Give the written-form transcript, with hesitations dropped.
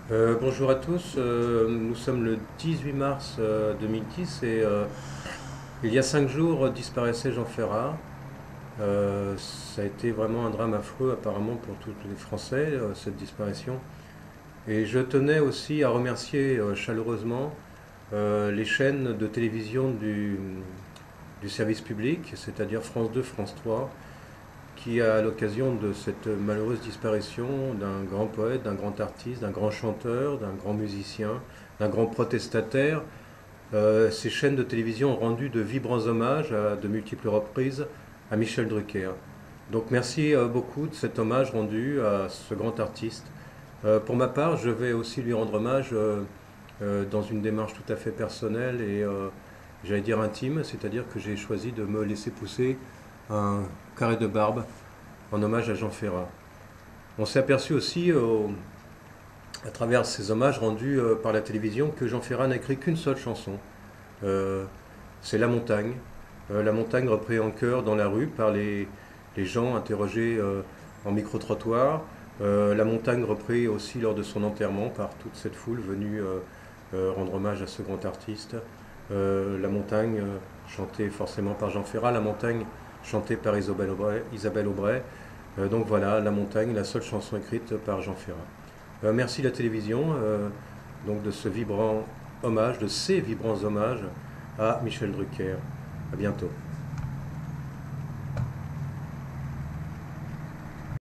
Bonjour à tous, nous sommes le 18 mars 2010 et il y a 5 jours disparaissait Jean Ferrat. Ça a été vraiment un drame affreux apparemment pour tous les Français, cette disparition. Et je tenais aussi à remercier chaleureusement les chaînes de télévision du service public, c'est-à-dire France 2, France 3, qui, à l'occasion de cette malheureuse disparition d'un grand poète, d'un grand artiste, d'un grand chanteur, d'un grand musicien, d'un grand protestataire, ces chaînes de télévision ont rendu de vibrants hommages à de multiples reprises à Michel Drucker. Donc merci beaucoup de cet hommage rendu à ce grand artiste. Pour ma part, je vais aussi lui rendre hommage dans une démarche tout à fait personnelle et j'allais dire intime, c'est-à-dire que j'ai choisi de me laisser pousser un carré de barbe en hommage à Jean Ferrat. On s'est aperçu aussi, à travers ces hommages rendus par la télévision, que Jean Ferrat n'a écrit qu'une seule chanson. Euh, c'est La Montagne. La Montagne reprise en chœur dans la rue par les gens interrogés en micro-trottoir. La Montagne reprise aussi lors de son enterrement par toute cette foule venue rendre hommage à ce grand artiste. La Montagne, chantée forcément par Jean Ferrat. La Montagne, chantée par Isabelle Aubray. Donc voilà, La Montagne, la seule chanson écrite par Jean Ferrat. Merci la télévision donc de ce vibrant hommage, de ces vibrants hommages à Michel Drucker. À bientôt.